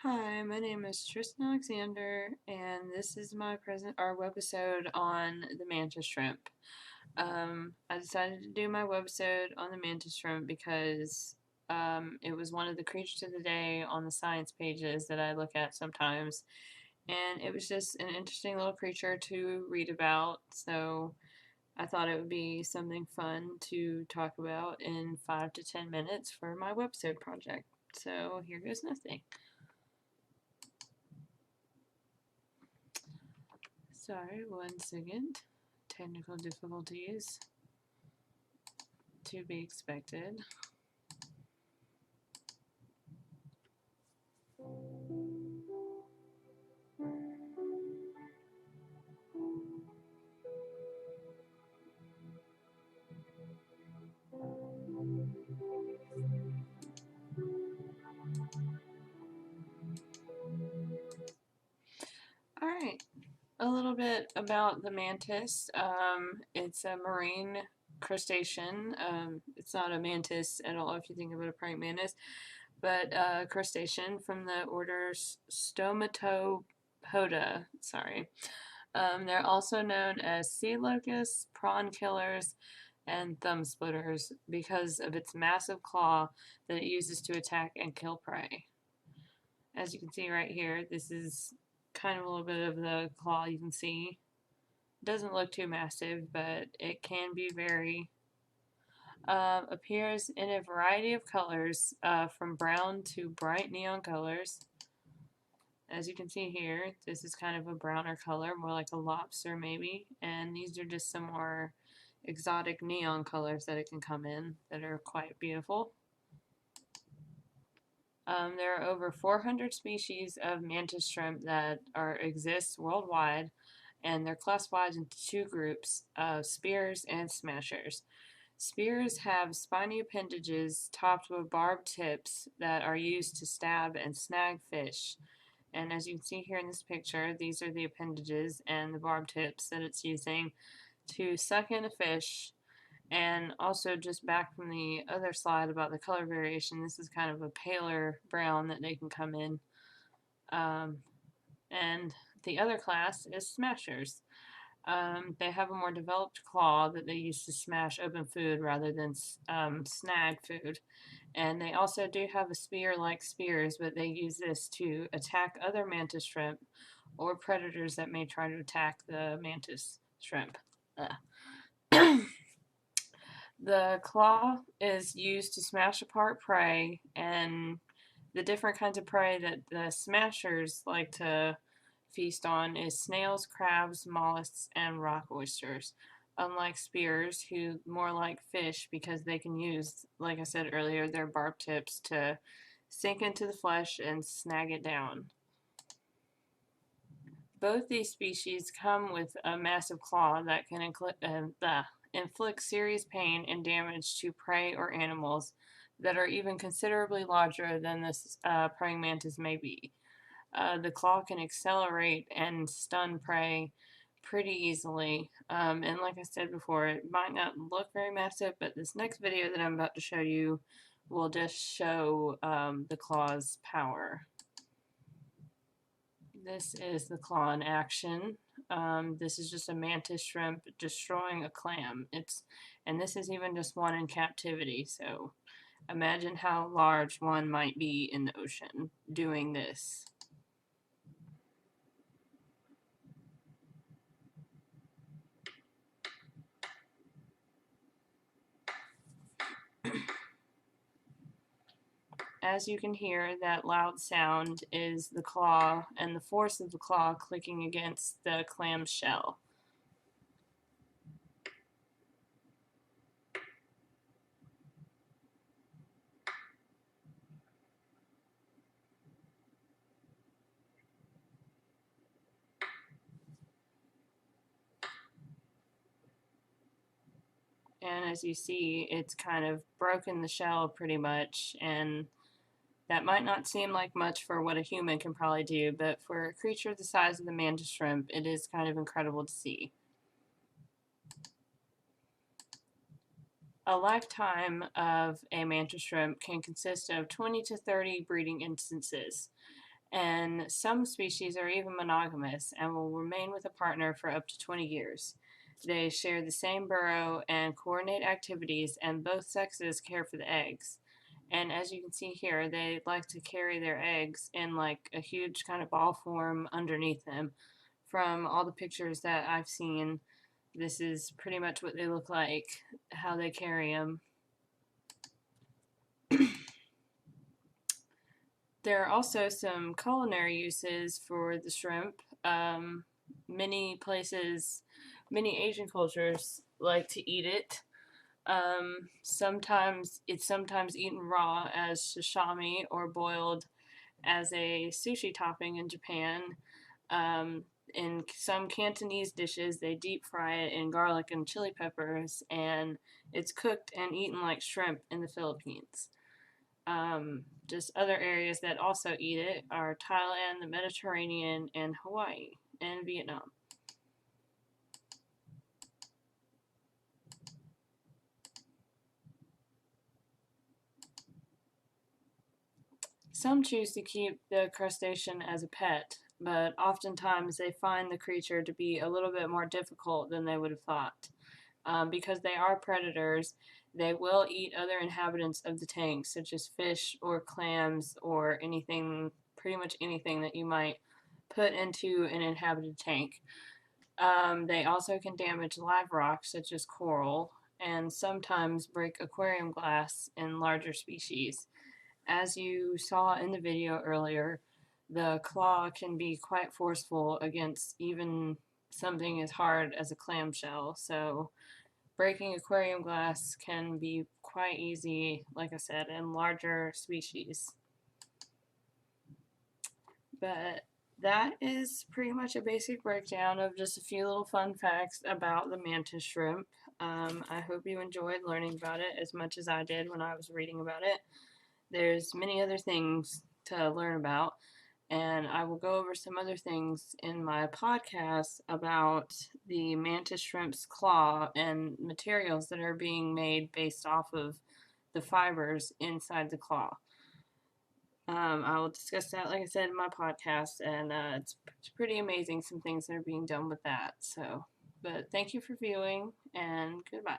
Hi, my name is Tristan Alexander, and this is our webisode on the mantis shrimp. I decided to do my webisode on the mantis shrimp because it was one of the creatures of the day on the science pages that I look at sometimes, and it was just an interesting little creature to read about. So I thought it would be something fun to talk about in 5 to 10 minutes for my webisode project. So here goes nothing. Sorry, 1 second. Technical difficulties to be expected. Alright, a little bit about the mantis. It's a marine crustacean. It's not a mantis at all if you think of it a praying mantis, but a crustacean from the order Stomatopoda. Sorry. They're also known as sea locusts, prawn killers, and thumb splitters because of its massive claw that it uses to attack and kill prey. As you can see right here, this is kind of a little bit of the claw you can see. It doesn't look too massive, but it can be very. Appears in a variety of colors, from brown to bright neon colors. As you can see here, this is kind of a browner color, more like a lobster maybe, and these are just some more exotic neon colors that it can come in that are quite beautiful. There are over 400 species of mantis shrimp that exist worldwide, and they're classified into two groups of spears and smashers. Spears have spiny appendages topped with barbed tips that are used to stab and snag fish. And as you can see here in this picture, these are the appendages and the barbed tips that it's using to suck in a fish. And also, just back from the other slide about the color variation, this is kind of a paler brown that they can come in. And the other class is smashers. They have a more developed claw that they use to smash open food rather than snag food. And they also do have a spear like spears, but they use this to attack other mantis shrimp or predators that may try to attack the mantis shrimp. The claw is used to smash apart prey, and the different kinds of prey that the smashers like to feast on is snails, crabs, mollusks, and rock oysters. Unlike spears, who more like fish because they can use, like I said earlier, their barb tips to sink into the flesh and snag it down. Both these species come with a massive claw that can inflict serious pain and damage to prey or animals that are even considerably larger than this praying mantis may be. The claw can accelerate and stun prey pretty easily. And like I said before, it might not look very massive, but this next video that I'm about to show you will just show the claw's power. This is the claw in action. This is just a mantis shrimp destroying a clam. And this is even just one in captivity, so imagine how large one might be in the ocean doing this. As you can hear, that loud sound is the claw and the force of the claw clicking against the clam shell. And as you see, it's kind of broken the shell pretty much, and that might not seem like much for what a human can probably do, but for a creature the size of the mantis shrimp, it is kind of incredible to see. A lifetime of a mantis shrimp can consist of 20 to 30 breeding instances. And some species are even monogamous and will remain with a partner for up to 20 years. They share the same burrow and coordinate activities, and both sexes care for the eggs. And as you can see here, they like to carry their eggs in like a huge kind of ball form underneath them. From all the pictures that I've seen, this is pretty much what they look like, how they carry them. There are also some culinary uses for the shrimp. Many places, many Asian cultures like to eat it. Sometimes it's eaten raw as sashimi or boiled as a sushi topping in Japan. In some Cantonese dishes, they deep fry it in garlic and chili peppers, and it's cooked and eaten like shrimp in the Philippines. Just other areas that also eat it are Thailand, the Mediterranean, and Hawaii, and Vietnam. Some choose to keep the crustacean as a pet, but oftentimes they find the creature to be a little bit more difficult than they would have thought. Because they are predators, they will eat other inhabitants of the tank, such as fish or clams or anything, pretty much anything that you might put into an inhabited tank. They also can damage live rocks, such as coral, and sometimes break aquarium glass in larger species. As you saw in the video earlier, the claw can be quite forceful against even something as hard as a clamshell, so breaking aquarium glass can be quite easy, like I said, in larger species. But that is pretty much a basic breakdown of just a few little fun facts about the mantis shrimp. I hope you enjoyed learning about it as much as I did when I was reading about it. There's many other things to learn about, and I will go over some other things in my podcast about the mantis shrimp's claw and materials that are being made based off of the fibers inside the claw. I will discuss that, like I said, in my podcast, and it's pretty amazing some things that are being done with that. So, but thank you for viewing, and goodbye.